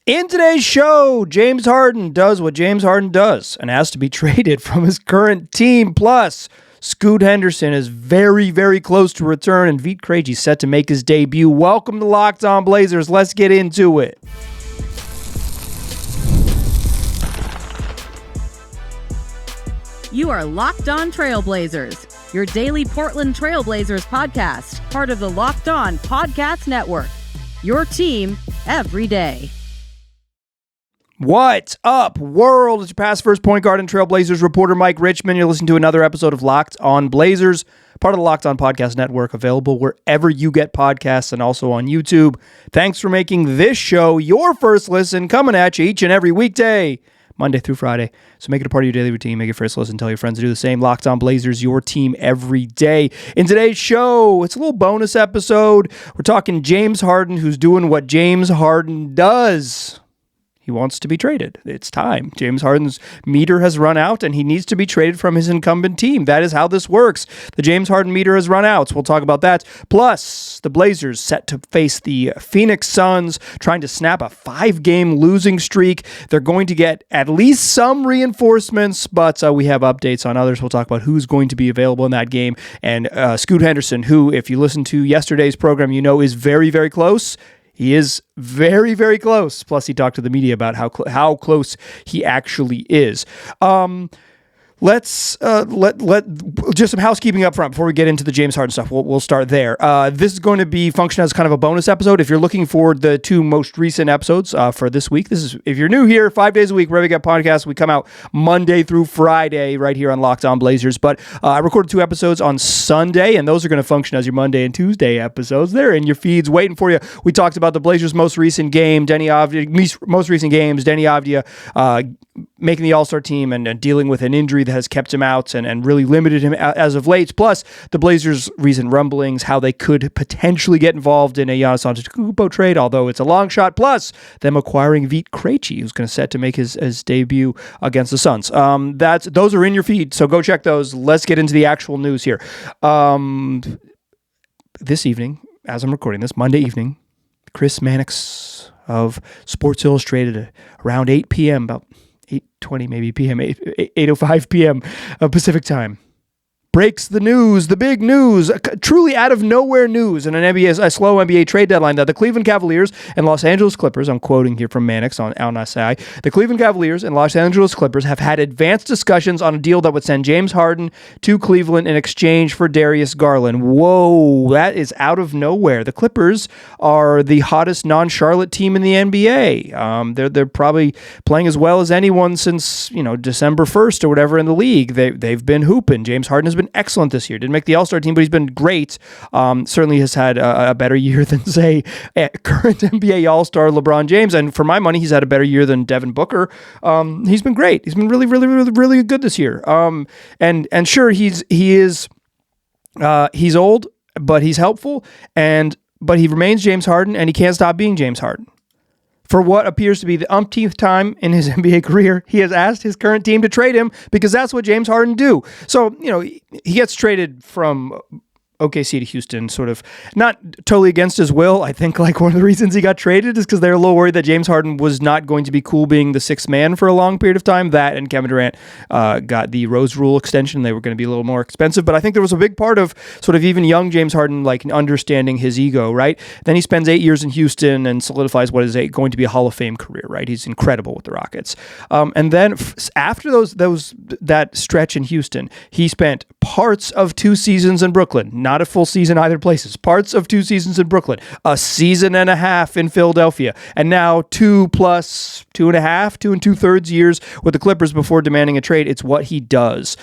In today's show, James Harden does what James Harden does and has to be traded from his current team. Plus, Scoot Henderson is very, very close to return, and Vit Krejci set to make his debut. Welcome to Locked On Blazers. Let's get into it. You are Locked On Trailblazers, your daily Portland Trailblazers podcast, part of the Locked On Podcast Network. Your team every day. What's up, world? It's your past first point guard and Trailblazers reporter, Mike Richmond. You're listening to another episode of Locked On Blazers, part of the Locked On Podcast Network, available wherever you get podcasts and also on YouTube. Thanks for making this show your first listen, coming at you each and every weekday, Monday through Friday. So make it a part of your daily routine. Make it first listen. Tell your friends to do the same. Locked On Blazers, your team every day. In today's show, it's a little bonus episode. We're talking James Harden, who's doing what James Harden does. He wants to be traded. It's time. James Harden's meter has run out, and he needs to be traded from his incumbent team. That is how this works. The James Harden meter has run out. So we'll talk about that. Plus, the Blazers set to face the Phoenix Suns, trying to snap a 5-game losing streak. They're going to get at least some reinforcements, but we have updates on others. We'll talk about who's going to be available in that game. And Scoot Henderson, who, if you listen to yesterday's program, you know is very, very close. He is very, very close. Plus, he talked to the media about how close he actually is. Let's just some housekeeping up front before we get into the James Harden stuff. We'll start there. This is going to be function as kind of a bonus episode. If you're looking for the two most recent episodes for this week, this is if you're new here, 5 days a week, wherever you get podcasts, we come out Monday through Friday right here on Locked On Blazers. But I recorded 2 episodes on Sunday, and those are going to function as your Monday and Tuesday episodes. They're in your feeds waiting for you. We talked about the Blazers' most recent game, Denny Avdija making the All-Star team and dealing with an injury that has kept him out and really limited him as of late. Plus, the Blazers' recent rumblings, how they could potentially get involved in a Giannis Antetokounmpo trade, although it's a long shot. Plus, them acquiring Vit Krejci, who's going to set to make his debut against the Suns. Those are in your feed, so go check those. Let's get into the actual news here. This evening, as I'm recording this, Monday evening, Chris Mannix of Sports Illustrated around 8 p.m., about 8:20 maybe p.m., 8:05 p.m. Pacific time, breaks the news, the big news, truly out of nowhere news in a slow NBA trade deadline that the Cleveland Cavaliers and Los Angeles Clippers, I'm quoting here from Mannix on SI, the Cleveland Cavaliers and Los Angeles Clippers have had advanced discussions on a deal that would send James Harden to Cleveland in exchange for Darius Garland. Whoa, that is out of nowhere. The Clippers are the hottest non-Charlotte team in the NBA. They're probably playing as well as anyone since December 1st or whatever in the league. They've been hooping. James Harden has been excellent this year. Didn't make the All-Star team, but he's been great. Certainly has had a better year than, say, current NBA All-Star LeBron James. And for my money, he's had a better year than Devin Booker. He's been great. He's been really, really, really, really good this year. And sure, he's old, but he's helpful. But he remains James Harden, and he can't stop being James Harden. For what appears to be the umpteenth time in his NBA career, he has asked his current team to trade him because that's what James Harden do. So, he gets traded from OKC to Houston, sort of not totally against his will. I think one of the reasons he got traded is because they were a little worried that James Harden was not going to be cool being the sixth man for a long period of time. That and Kevin Durant got the Rose Rule extension. They were going to be a little more expensive, but I think there was a big part of sort of even young James Harden understanding his ego, right? Then he spends 8 years in Houston and solidifies what is going to be a Hall of Fame career, right? He's incredible with the Rockets. And then after that stretch in Houston, he spent parts of 2 seasons in Brooklyn, not a full season either places, parts of 2 seasons in Brooklyn, a season and a half in Philadelphia, and now 2 plus 2.5, 2 2/3 years with the Clippers before demanding a trade. It's what he does.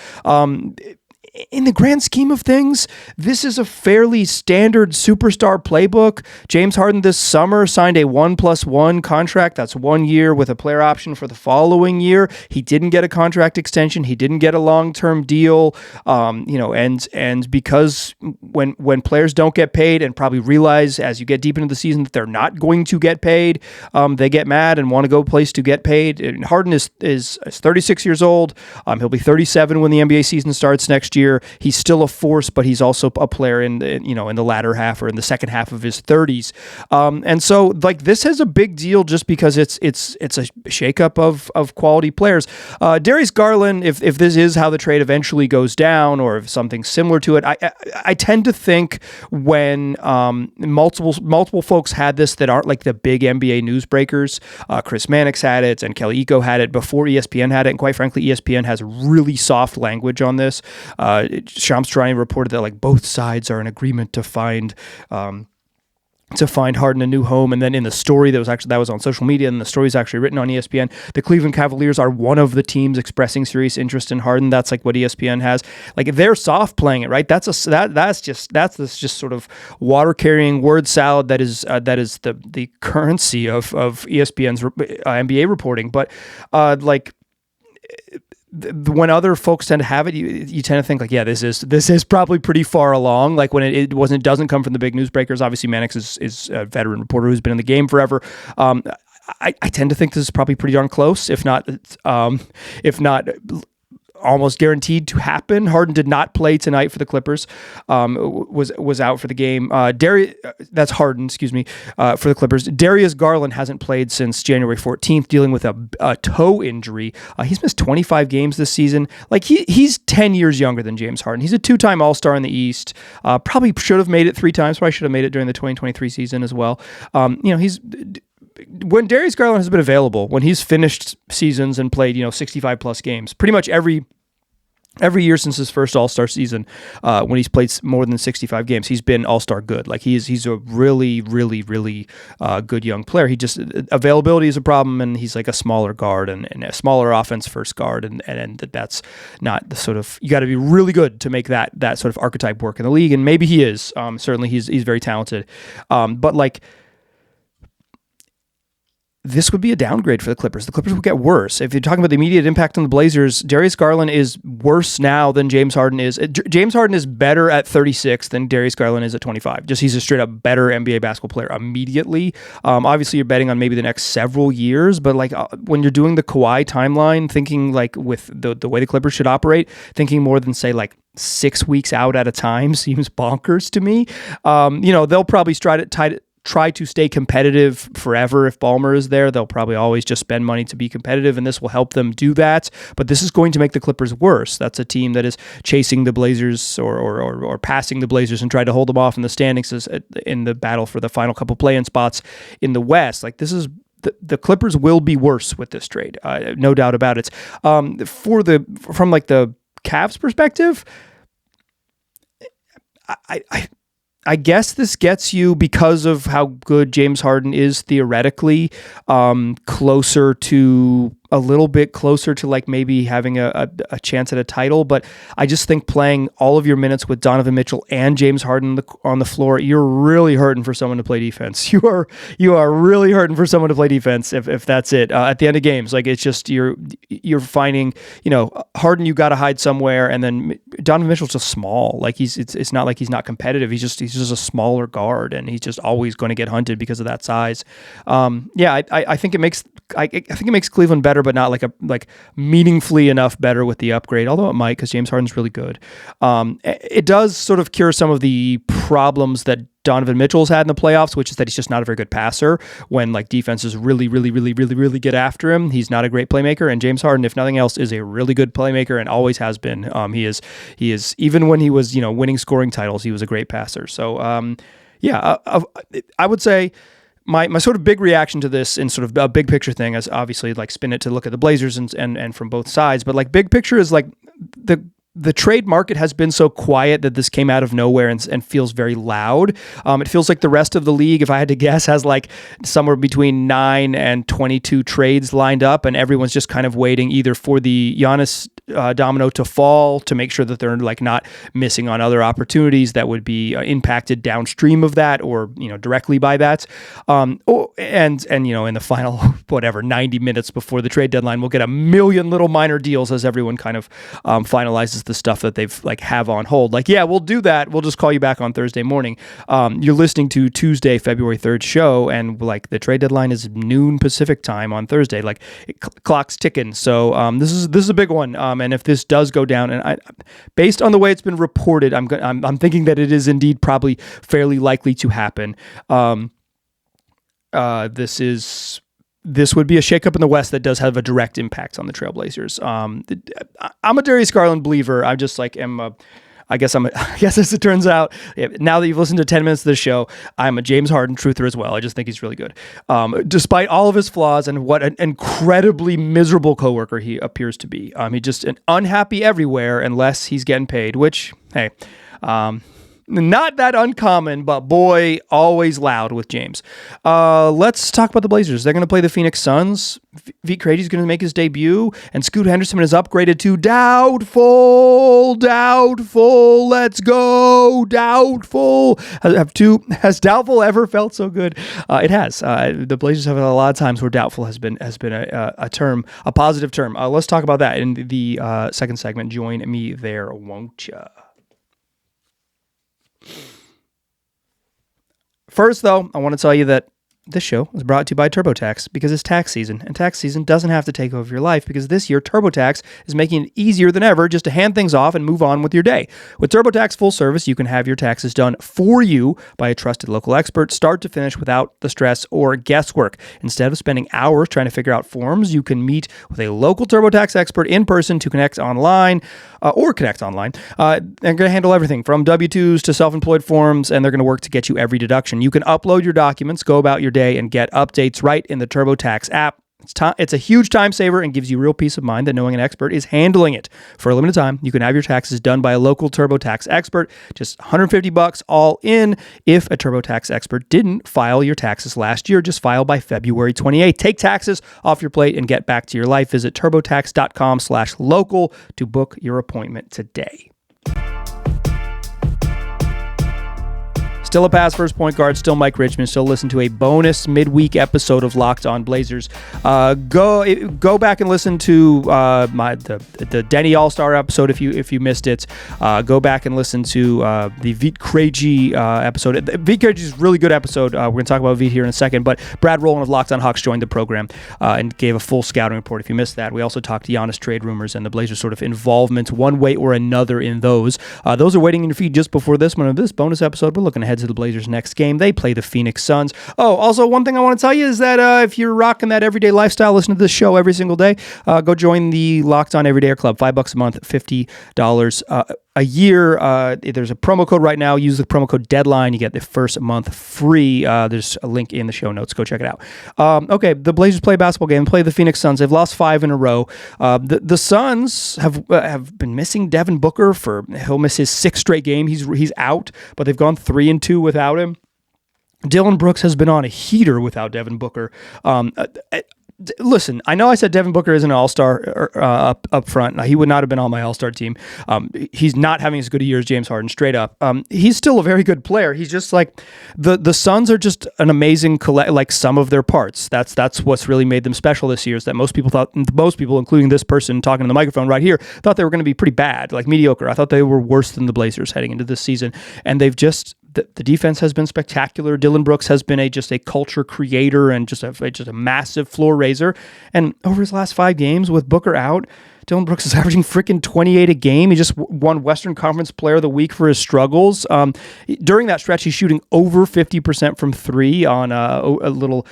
In the grand scheme of things, this is a fairly standard superstar playbook. James Harden this summer signed a 1+1 contract. That's 1 year with a player option for the following year. He didn't get a contract extension. He didn't get a long-term deal. And because when players don't get paid and probably realize as you get deep into the season that they're not going to get paid, they get mad and want to go a place to get paid. And Harden is 36 years old. He'll be 37 when the NBA season starts next year. year. He's still a force, but he's also a player in the latter half or in the second half of his 30s. And so like this is a big deal just because it's a shakeup of quality players. Darius Garland, if this is how the trade eventually goes down, or if something similar to it, I tend to think when multiple folks had this that aren't like the big NBA newsbreakers. Chris Mannix had it, and Kelly Iko had it before ESPN had it, and quite frankly, ESPN has really soft language on this. Shams Charania reported that like both sides are in agreement to find Harden a new home. And then in the story that was on social media, and the story is actually written on ESPN, the Cleveland Cavaliers are one of the teams expressing serious interest in Harden. That's like what ESPN has. Like they're soft playing it, right? That's just sort of water carrying word salad that is the currency of ESPN's NBA reporting. But when other folks tend to have it, you tend to think like, yeah, this is probably pretty far along. Like when it doesn't come from the big newsbreakers. Obviously, Mannix is a veteran reporter who's been in the game forever. I tend to think this is probably pretty darn close, if not almost guaranteed to happen. Harden did not play tonight for the Clippers. Was out for the game. That's Harden, excuse me, for the Clippers. Darius Garland hasn't played since January 14th, dealing with a toe injury. He's missed 25 games this season. Like he's 10 years younger than James Harden. He's a 2-time All-Star in the East. Probably should have made it 3 times. Probably should have made it during the 2023 season as well. When Darius Garland has been available, when he's finished seasons and played 65 plus games, pretty much every year since his first All-Star season, when he's played more than 65 games, he's been All-Star good. Like he's a really, really, really good young player. Availability is a problem, and he's like a smaller guard and a smaller offense first guard, and that's not the sort of, you got to be really good to make that sort of archetype work in the league, and maybe he is. Certainly he's very talented, but like, this would be a downgrade for the Clippers. The Clippers would get worse. If you're talking about the immediate impact on the Blazers, Darius Garland is worse now than James Harden is. James Harden is better at 36 than Darius Garland is at 25. Just he's a straight up better NBA basketball player immediately. Obviously, you're betting on maybe the next several years, but like when you're doing the Kawhi timeline, thinking like with the way the Clippers should operate, thinking more than say like 6 weeks out at a time seems bonkers to me. They'll probably try to stay competitive forever. If Ballmer is there, they'll probably always just spend money to be competitive, and this will help them do that. But this is going to make the Clippers worse. That's a team that is chasing the Blazers or passing the Blazers and trying to hold them off in the standings in the battle for the final couple play-in spots in the West. Like this is the Clippers will be worse with this trade, no doubt about it. From like the Cavs perspective, I guess this gets you, because of how good James Harden is theoretically, a little bit closer to like maybe having a chance at a title. But I just think playing all of your minutes with Donovan Mitchell and James Harden on the floor, you're really hurting for someone to play defense. You are really hurting for someone to play defense if that's it. At the end of games, like it's just you're finding, Harden, you got to hide somewhere, and then Donovan Mitchell's just small. Like it's not like he's not competitive. He's just a smaller guard, and he's just always going to get hunted because of that size. I think it makes Cleveland better, but not like meaningfully enough better with the upgrade, although it might, because James Harden's really good. It does sort of cure some of the problems that Donovan Mitchell's had in the playoffs, which is that he's just not a very good passer. When like defenses really, really, really, really, really get after him, he's not a great playmaker. And James Harden, if nothing else, is a really good playmaker and always has been. He is even when he was winning scoring titles, he was a great passer. So I would say my sort of big reaction to this in sort of a big picture thing is obviously like spin it to look at the Blazers and from both sides, but like big picture is like the trade market has been so quiet that this came out of nowhere and feels very loud. It feels like the rest of the league, if I had to guess, has like somewhere between 9 and 22 trades lined up, and everyone's just kind of waiting either for the Giannis domino to fall to make sure that they're like not missing on other opportunities that would be impacted downstream of that, or directly by that. In the whatever, 90 minutes before the trade deadline. We'll get a million little minor deals as everyone kind of finalizes the stuff that they've have on hold. Yeah, we'll do that. We'll just call you back on Thursday morning. You're listening to Tuesday, February 3rd show, and the trade deadline is noon Pacific time on Thursday. Clock's ticking. So this is a big one. And if this does go down, and based on the way it's been reported, I'm thinking that it is indeed probably fairly likely to happen. This would be a shakeup in the West that does have a direct impact on the Trailblazers. I'm a Darius Garland believer. I just I guess as it turns out, now that you've listened to 10 minutes of the show, I'm a James Harden truther as well. I just think he's really good. Despite all of his flaws and what an incredibly miserable coworker he appears to be. He's just unhappy everywhere unless he's getting paid, which, hey, not that uncommon, but boy, always loud with James. Let's talk about the Blazers. They're going to play the Phoenix Suns. Vit Krejci is going to make his debut, and Scoot Henderson is upgraded to doubtful. Let's go, doubtful. Has doubtful ever felt so good? It has. The Blazers have had a lot of times where doubtful has been a term, a positive term. Let's talk about that in the second segment. Join me there, won't ya? First, though, I want to tell you that this show is brought to you by TurboTax because it's tax season, and tax season doesn't have to take over your life because this year TurboTax is making it easier than ever just to hand things off and move on with your day. With TurboTax Full Service, you can have your taxes done for you by a trusted local expert, start to finish without the stress or guesswork. Instead of spending hours trying to figure out forms, you can meet with a local TurboTax expert in person to connect online. They're going to handle everything from W-2s to self-employed forms, and they're going to work to get you every deduction. You can upload your documents, go about your day, and get updates right in the TurboTax app. It's a huge time saver and gives you real peace of mind that knowing an expert is handling it. For a limited time, you can have your taxes done by a local TurboTax expert, just $150 all in. If a TurboTax expert didn't file your taxes last year, just file by February 28th. Take taxes off your plate and get back to your life. Visit turbotax.com/local to book your appointment today. Still a pass first point guard, still Mike Richmond, still listen to a bonus midweek episode of Locked On Blazers. Go back and listen to the Denny All-Star episode if you missed it. Go back and listen to the Vit Krejci episode. Vit Krejci is a really good episode. We're going to talk about Vit here in a second, but Brad Rowland of Locked On Hawks joined the program and gave a full scouting report if you missed that. We also talked to Giannis trade rumors and the Blazers' sort of involvement one way or another in those. Those are waiting in your feed just before this one of this bonus episode. We're looking ahead to the Blazers' next game. They play the Phoenix Suns. Oh, also one thing I want to tell you is that if you're rocking that everyday lifestyle, listen to this show every single day, go join the Locked On Everydayer Club. $5 a month, $50 a year. There's a promo code right now. Use the promo code DEADLINE. You get the first month free. There's a link in the show notes. Go check it out. Okay, the Blazers play a basketball game. Play the Phoenix Suns. They've lost 5 in a row. The Suns have been missing Devin Booker he'll miss his 6th straight game. He's out, but they've gone 3-2 without him. Dillon Brooks has been on a heater without Devin Booker. Listen, I know I said Devin Booker is an all-star up front. He would not have been on my all-star team. He's not having as good a year as James Harden, straight up. He's still a very good player. He's just like the Suns are just an amazing sum of their parts. That's what's really made them special this year. Is that most people, including this person talking to the microphone right here, thought they were going to be pretty bad, like mediocre. I thought they were worse than the Blazers heading into this season, and they've just. The defense has been spectacular. Dillon Brooks has been just a culture creator and just a massive floor raiser. And over his last 5 games with Booker out, Dillon Brooks is averaging freaking 28 a game. He just won Western Conference Player of the Week for his struggles. During that stretch, he's shooting over 50% from 3 on a little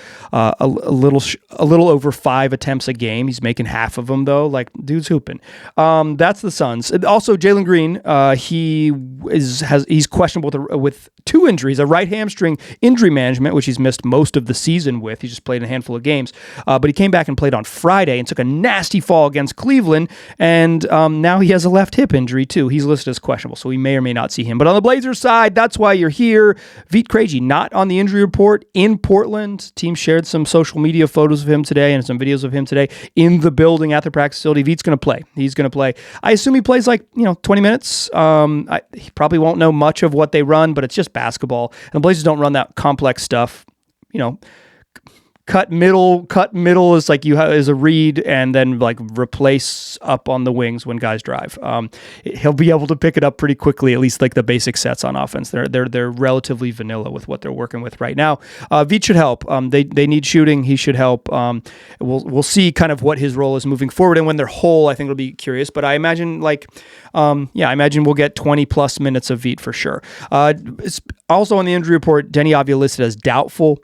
over 5 attempts a game. He's making half of them though. Like, dude's hooping. That's the Suns. Also, Jalen Green, he's questionable with 2 injuries: a right hamstring injury management, which he's missed most of the season with. He just played a handful of games, but he came back and played on Friday and took a nasty fall against Cleveland. And now he has a left hip injury too. He's listed as questionable, so we may or may not see him. But on the Blazers side, that's why you're here. Vit Krejci not on the injury report in Portland. Team shared some social media photos of him today and some videos of him today in the building at the practice facility. Vit's going to play. He's going to play. I assume he plays 20 minutes. He probably won't know much of what they run, but it's just basketball. And the Blazers don't run that complex stuff. cut middle is like is a read, and then like replace up on the wings when guys drive. He'll be able to pick it up pretty quickly, at least like the basic sets on offense. They're relatively vanilla with what they're working with right now. Vit should help. They need shooting. He should help. We'll see kind of what his role is moving forward, and when they're whole, I think it'll be curious. But I imagine I imagine we'll get 20 plus minutes of Vit for sure. It's also on the injury report, Denny Avdia listed as doubtful.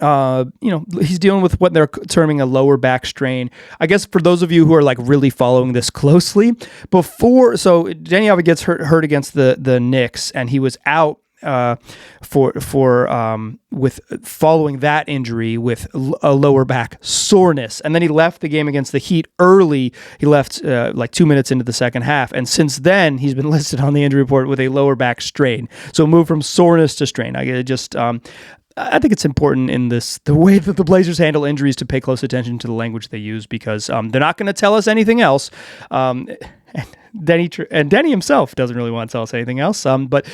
He's dealing with what they're terming a lower back strain. I guess for those of you who are like really following this closely, so Denny Avdia gets hurt against the Knicks, and he was out with following that injury with a lower back soreness, and then he left the game against the Heat early. He left like 2 minutes into the second half, and since then he's been listed on the injury report with a lower back strain. So move from soreness to strain. I think it's important in the way that the Blazers handle injuries to pay close attention to the language they use, because they're not going to tell us anything else. Denny himself doesn't really want to tell us anything else. But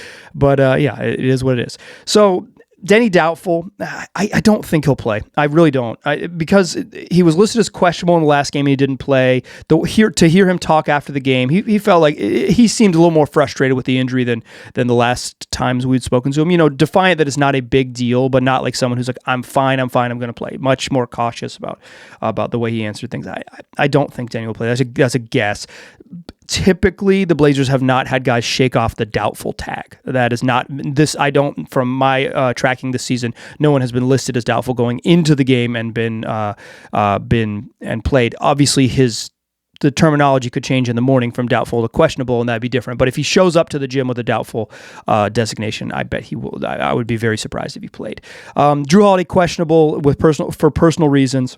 it is what it is. So Denny doubtful. I don't think he'll play. I really don't, because he was listed as questionable in the last game and he didn't play. To hear him talk after the game, he felt like he seemed a little more frustrated with the injury than the last times we'd spoken to him. Defiant that it's not a big deal, but not like someone who's like, I'm fine, I'm going to play. Much more cautious about the way he answered things. I don't think Denny will play. That's a guess. Typically, the Blazers have not had guys shake off the doubtful tag. That is not this. From my tracking this season, no one has been listed as doubtful going into the game and been played. Obviously, the terminology could change in the morning from doubtful to questionable, and that'd be different. But if he shows up to the gym with a doubtful designation, I bet he will. I would be very surprised if he played. Drew Holiday questionable for personal reasons,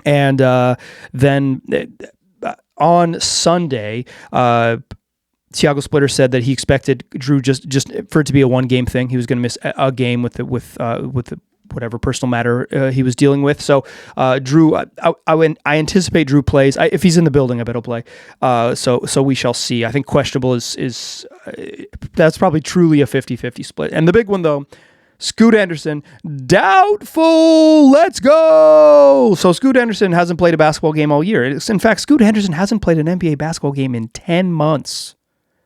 and then. On Sunday, Thiago Splitter said that he expected Drew just for it to be a one-game thing. He was going to miss a game with whatever personal matter he was dealing with. So Drew, I anticipate Drew plays. If he's in the building, I bet he'll play. So we shall see. I think questionable is that's probably truly a 50-50 split. And the big one though, Scoot Henderson, doubtful. Let's go. So Scoot Henderson hasn't played a basketball game all year. In fact, Scoot Henderson hasn't played an NBA basketball game in 10 months.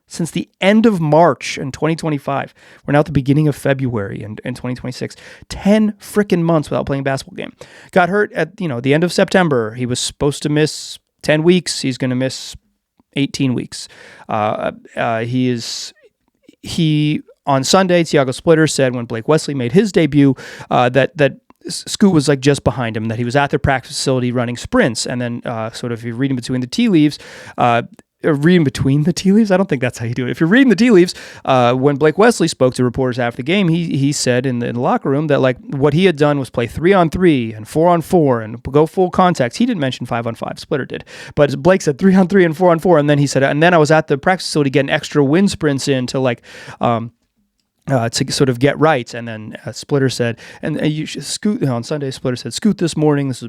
Since the end of March in 2025. We're now at the beginning of February in 2026. 10 freaking months without playing a basketball game. Got hurt at the end of September. He was supposed to miss 10 weeks. He's going to miss 18 weeks. On Sunday, Thiago Splitter said when Blake Wesley made his debut that Scoot was like just behind him, that he was at their practice facility running sprints. And then sort of if you're reading between the tea leaves, I don't think that's how you do it. If you're reading the tea leaves, when Blake Wesley spoke to reporters after the game, he said in the locker room that like what he had done was play 3-on-3 and 4-on-4 and go full contact. He didn't mention 5-on-5. Splitter did, but Blake said 3-on-3 and 4-on-4, and then he said, and then I was at the practice facility getting extra wind sprints in to like. To sort of get right. And then Splitter said, Scoot on Sunday, Splitter said, Scoot this morning, this is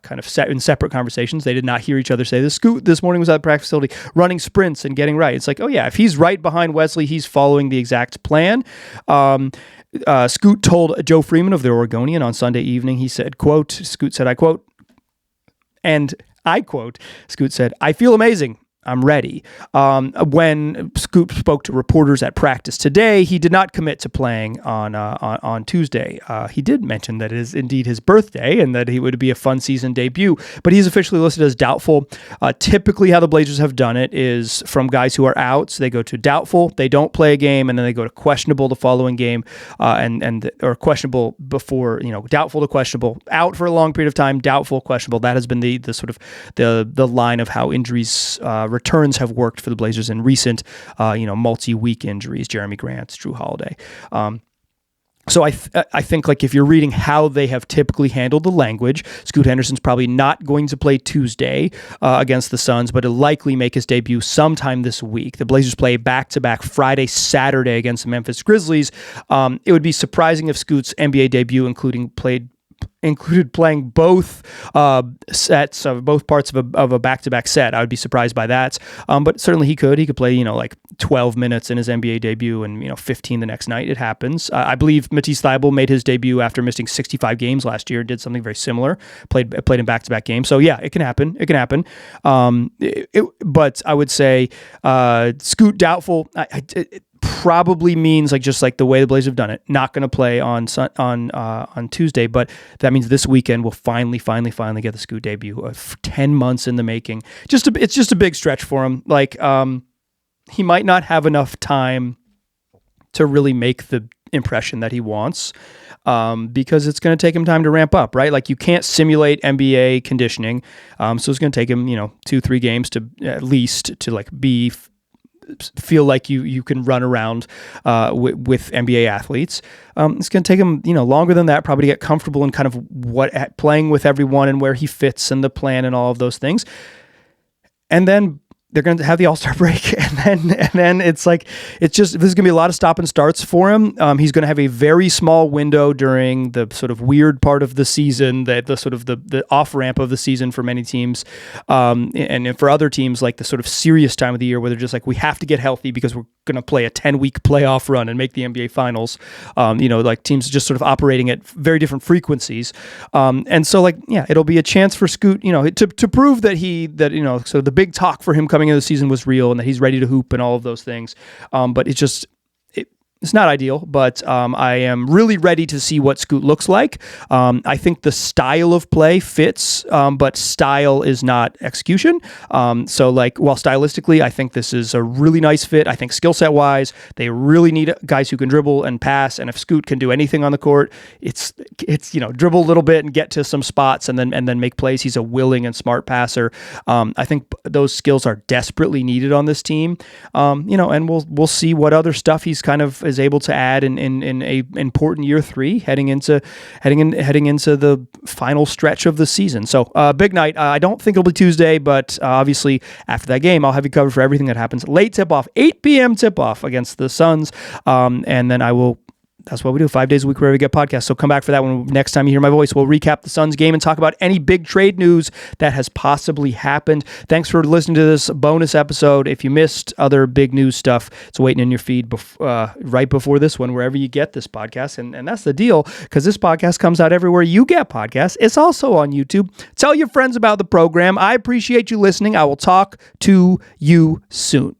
kind of set in separate conversations. They did not hear each other say this. Scoot this morning was at the practice facility running sprints and getting right. It's like, oh yeah, if he's right behind Wesley, he's following the exact plan. Scoot told Joe Freeman of the Oregonian on Sunday evening, he said, quote, Scoot said, I quote, and I quote, Scoot said, I feel amazing. I'm ready. When Scoot spoke to reporters at practice today, he did not commit to playing on Tuesday. He did mention that it is indeed his birthday and that he would be a fun season debut, but he's officially listed as doubtful. Typically how the Blazers have done it is from guys who are out, so they go to doubtful, they don't play a game, and then they go to questionable the following game, or questionable before, doubtful to questionable, out for a long period of time, doubtful, questionable. That has been the sort of the line of how injuries returns have worked for the Blazers in recent, multi-week injuries. Jeremy Grant, Drew Holiday. So I think like if you're reading how they have typically handled the language, Scoot Henderson's probably not going to play Tuesday against the Suns, but he'll likely make his debut sometime this week. The Blazers play back-to-back Friday, Saturday against the Memphis Grizzlies. It would be surprising if Scoot's NBA debut included playing both sets of both parts of a back-to-back set. I would be surprised by that. But certainly he could play, like 12 minutes in his NBA debut and, 15 the next night. It happens. I believe Matisse Thybulle made his debut after missing 65 games last year and did something very similar, played in back-to-back games. So yeah, it can happen. It can happen. But I would say Scoot doubtful. It probably means just the way the Blazers have done it, not going to play on Tuesday, but that means this weekend we'll finally get the Scoot debut of 10 months in the making. It's just a big stretch for him. He might not have enough time to really make the impression that he wants, because it's going to take him time to ramp up, right? You can't simulate NBA conditioning. So it's going to take him, 2-3 games to at least to feel like you can run around with NBA athletes. It's going to take him, longer than that, probably to get comfortable in kind of playing with everyone and where he fits and the plan and all of those things. And then they're going to have the All-Star break, and then this is going to be a lot of stop and starts for him. He's going to have a very small window during the sort of weird part of the season, the sort of the off ramp of the season for many teams, and for other teams, the sort of serious time of the year where they're just we have to get healthy because we're going to play a 10-week playoff run and make the NBA Finals. Teams just sort of operating at very different frequencies, and so it'll be a chance for Scoot, to prove that so the big talk for him coming into the season was real and that he's ready to hoop and all of those things. But it's not ideal, but I am really ready to see what Scoot looks like. I think the style of play fits, but style is not execution. So while stylistically, I think this is a really nice fit. I think skill set wise, they really need guys who can dribble and pass. And if Scoot can do anything on the court, it's dribble a little bit and get to some spots and then make plays. He's a willing and smart passer. I think those skills are desperately needed on this team. And we'll see what other stuff he's kind of is able to add in a important year 3 heading into the final stretch of the season. So big night. I don't think it'll be Tuesday, but obviously after that game, I'll have you covered for everything that happens. Late tip-off, 8 p.m. tip-off against the Suns, and then that's what we do 5 days a week wherever we get podcasts. So come back for that one next time you hear my voice. We'll recap the Suns game and talk about any big trade news that has possibly happened. Thanks for listening to this bonus episode. If you missed other big news stuff, it's waiting in your feed right before this one, wherever you get this podcast. And that's the deal, because this podcast comes out everywhere you get podcasts. It's also on YouTube. Tell your friends about the program. I appreciate you listening. I will talk to you soon.